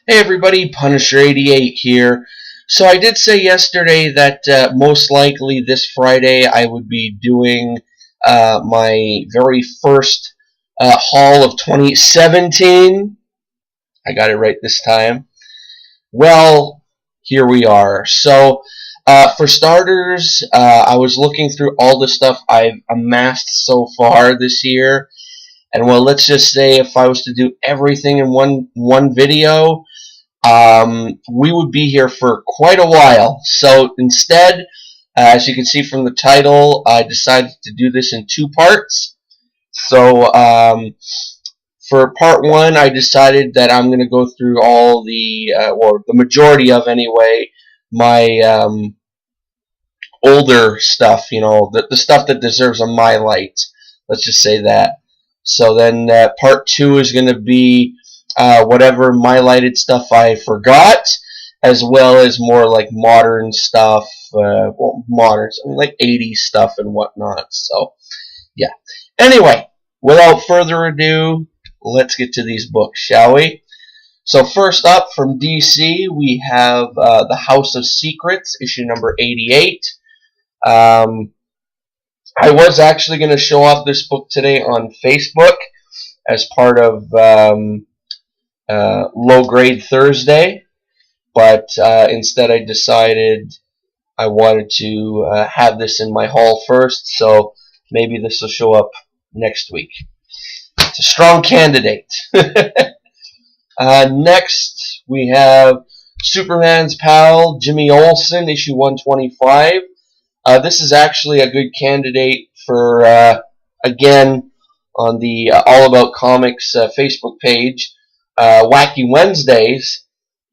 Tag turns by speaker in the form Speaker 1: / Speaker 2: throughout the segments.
Speaker 1: Hey everybody, Punisher88 here. So I did say yesterday that most likely this Friday I would be doing my very first haul of 2017. I got it right this time. Well, here we are. So for starters, I was looking through all the stuff I've amassed so far this year. And well, let's just say if I was to do everything in one video, we would be here for quite a while. So instead, as you can see from the title, I decided to do this in two parts. So for part one, I decided that I'm going to go through all or the majority of anyway, my older stuff, the stuff that deserves a my light. Let's just say that. So then part two is going to be whatever my lighted stuff I forgot, as well as more like modern stuff, like 80s stuff and whatnot. So, yeah. Anyway, without further ado, let's get to these books, shall we? So first up from DC, we have The House of Secrets, issue number 88. I was actually going to show off this book today on Facebook as part of Low Grade Thursday, but instead I decided I wanted to have this in my haul first, so maybe this will show up next week. It's a strong candidate. Next, we have Superman's pal, Jimmy Olsen, issue 125. This is actually a good candidate for, again, on the All About Comics Facebook page, Wacky Wednesdays,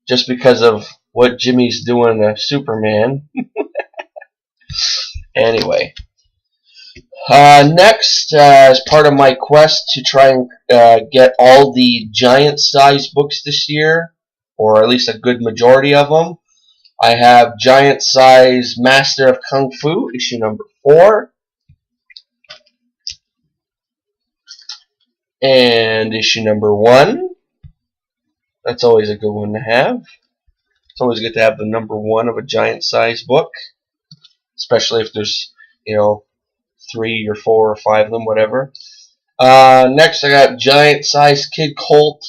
Speaker 1: just because of what Jimmy's doing to Superman. Anyway. Next, as part of my quest to try and get all the giant-sized books this year, or at least a good majority of them, I have Giant Size Master of Kung Fu, issue number 4. And issue number 1. That's always a good one to have. It's always good to have the number 1 of a giant size book, especially if there's, 3 or 4 or 5 of them, whatever. Next, I got Giant Size Kid Colt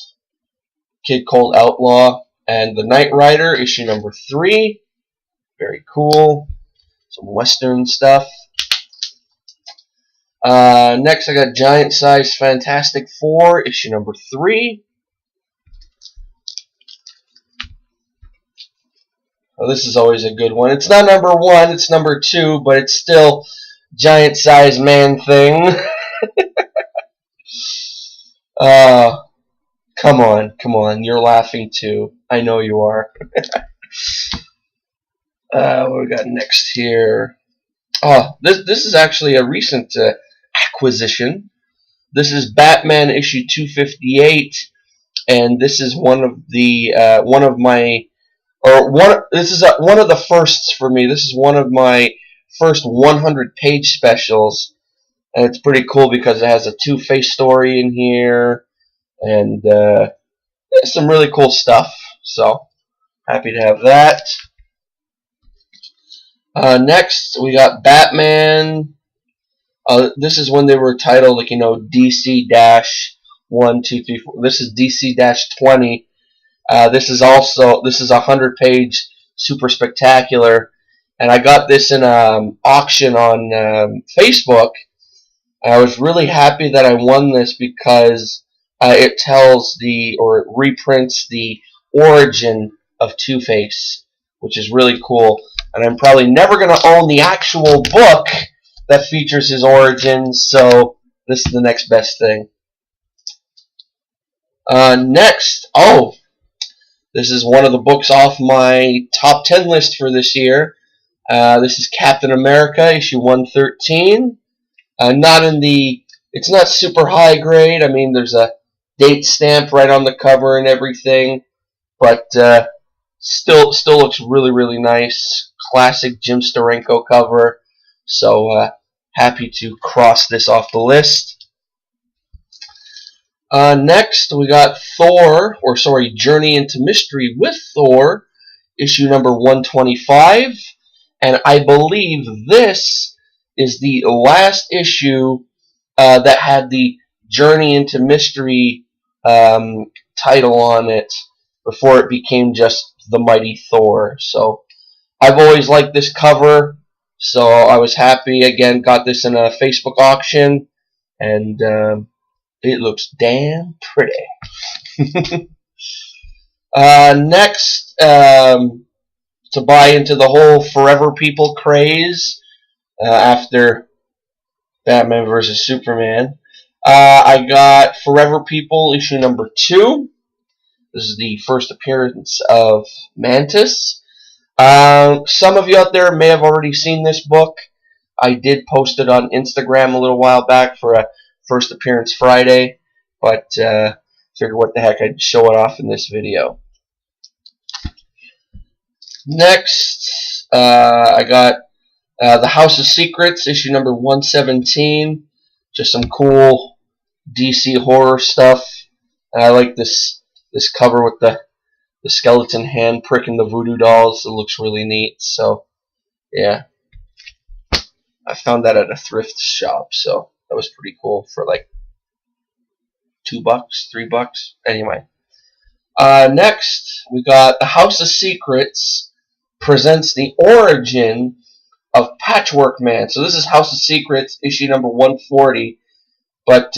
Speaker 1: Outlaw, and The Knight Rider, issue number 3. Very cool. Some Western stuff. Next, I got Giant Size Fantastic Four, issue number 3. Well, this is always a good one. It's not number 1, it's number 2, but it's still giant size Man-Thing. Come on, you're laughing too. I know you are. What we got next here? Oh, this is actually a recent acquisition. This is Batman issue 258, and this is one of the firsts for me. This is one of my first 100-page specials, and it's pretty cool because it has a Two-Face story in here, and some really cool stuff. So happy to have that. Next, we got Batman. This is when they were titled, DC-1, 2, 3, 4. This is DC-20. This is a 100-page super spectacular, and I got this in an auction on Facebook. I was really happy that I won this because it reprints the origin of Two-Face, which is really cool. And I'm probably never going to own the actual book that features his origins, so this is the next best thing. Next, this is one of the books off my top 10 list for this year. This is Captain America, issue 113. It's not super high grade. I mean, there's a date stamp right on the cover and everything, but still looks really, really nice. Classic Jim Steranko cover. So happy to cross this off the list. Next, we got Thor, or sorry, Journey into Mystery with Thor, issue number 125. And I believe this is the last issue that had the Journey into Mystery title on it before it became just The Mighty Thor. So I've always liked this cover, so I was happy. Again, got this in a Facebook auction, and it looks damn pretty. Next, to buy into the whole Forever People craze after Batman vs. Superman, I got Forever People issue number 2. This is the first appearance of Mantis. Some of you out there may have already seen this book. I did post it on Instagram a little while back for a first appearance Friday, but figured what the heck, I'd show it off in this video. Next, I got The House of Secrets, issue number 117. Just some cool DC horror stuff. And I like this cover with the skeleton hand pricking the voodoo dolls. It looks really neat. So, yeah. I found that at a thrift shop, so that was pretty cool for like $2, $3. Anyway. Next, we got The House of Secrets presents the origin of Patchwork Man. So this is House of Secrets, issue number 140. But,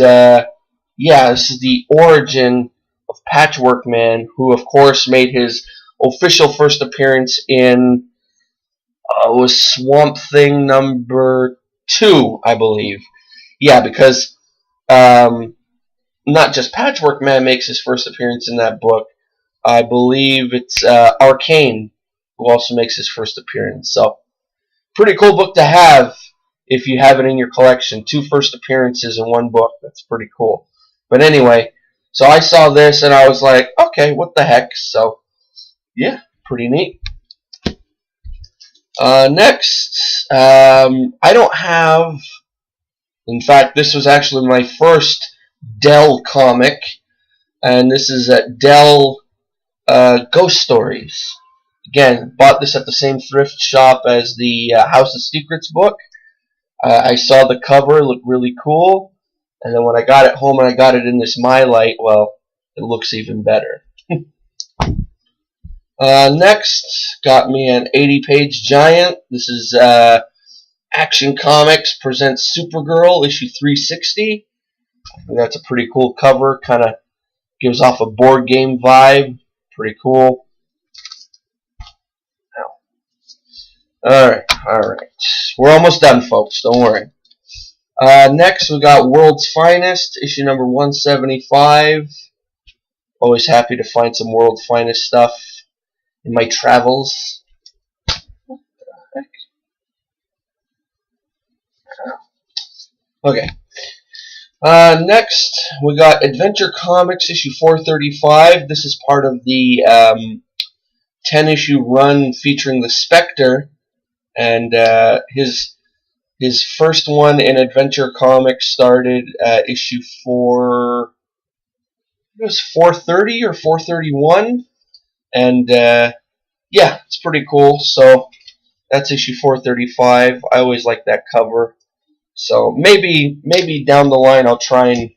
Speaker 1: yeah, this is the origin of Patchwork Man, who, of course, made his official first appearance in was Swamp Thing number 2, I believe. Yeah, because not just Patchwork Man makes his first appearance in that book. I believe it's Arcane who also makes his first appearance. So, pretty cool book to have if you have it in your collection. 2 first appearances in one book. That's pretty cool. But anyway, so I saw this and I was like, okay, what the heck? So, yeah, pretty neat. Next, I don't have... In fact, this was actually my first Dell comic. And this is Dell Ghost Stories. Again, bought this at the same thrift shop as the House of Secrets book. I saw the cover, it looked really cool. And then when I got it home and I got it in this My Light, well, it looks even better. Next, got me an 80-page giant. This is Action Comics presents Supergirl, issue 360. I think that's a pretty cool cover. Kind of gives off a board game vibe. Pretty cool. Alright. We're almost done, folks. Don't worry. Next, we got World's Finest, issue number 175. Always happy to find some World's Finest stuff in my travels. What the heck? Okay. Next, we got Adventure Comics, issue 435. This is part of the 10-issue run featuring the Spectre. And his first one in Adventure Comics started at issue 4... It was 430 or 431. And, yeah, it's pretty cool. So, that's issue 435. I always like that cover. So, maybe down the line I'll try and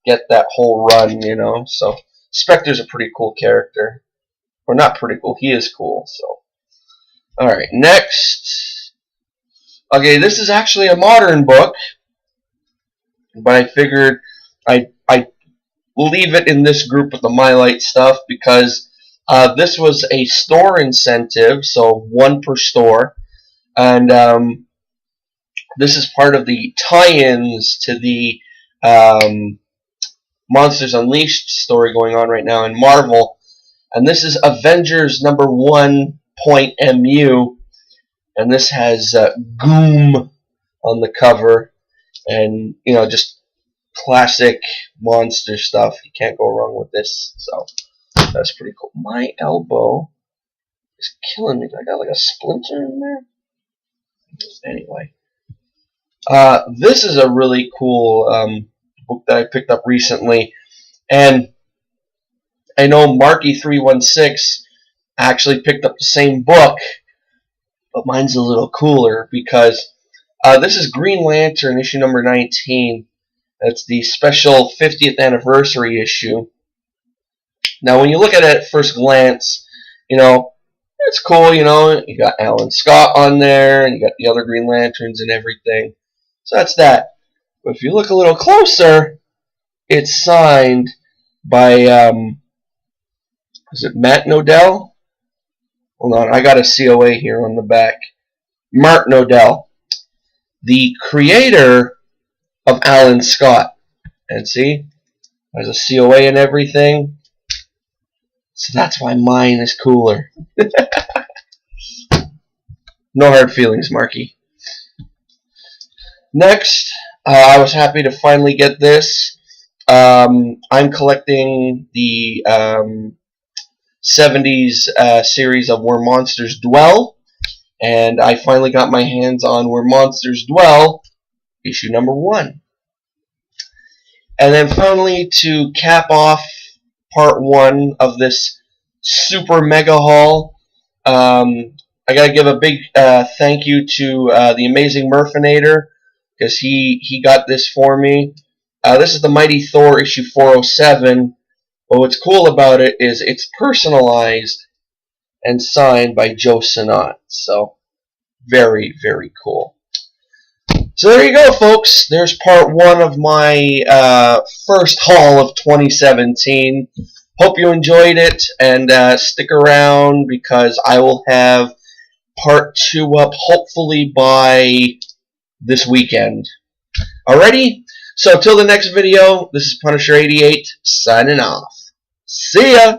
Speaker 1: get that whole run, you know. So, Spectre's a pretty cool character. Or not pretty cool, he is cool, so. Alright, next. Okay, this is actually a modern book. But I figured I'd leave it in this group with the My Light stuff because this was a store incentive, so 1 per store. And this is part of the tie-ins to the Monsters Unleashed story going on right now in Marvel. And this is Avengers number 1.mu. And this has Goom on the cover. And, you know, just classic monster stuff. You can't go wrong with this. So, that's pretty cool. My elbow is killing me. I got like a splinter in there. Anyway. This is a really cool book that I picked up recently. And I know Marky316 actually picked up the same book, but mine's a little cooler because this is Green Lantern issue number 19. That's the special 50th anniversary issue. Now, when you look at it at first glance, it's cool, you got Alan Scott on there, and you got the other Green Lanterns and everything. So that's that. But if you look a little closer, it's signed by, is it Matt Nodell? Hold on, I got a COA here on the back. Mark Nodell, the creator of Alan Scott. And see, there's a COA and everything. So that's why mine is cooler. No hard feelings, Marky. Next, I was happy to finally get this. I'm collecting the 70s series of Where Monsters Dwell, and I finally got my hands on Where Monsters Dwell, issue number 1. And then finally, to cap off part 1 of this super mega haul, I gotta give a big thank you to the amazing Murfinator, because he got this for me. This is the Mighty Thor issue 407. But what's cool about it is it's personalized and signed by Joe Sinat. So very, very cool. So there you go, folks. There's part 1 of my first haul of 2017. Hope you enjoyed it, and stick around because I will have part 2 up hopefully by this weekend. Alrighty? So till the next video, this is Punisher88 signing off. See ya!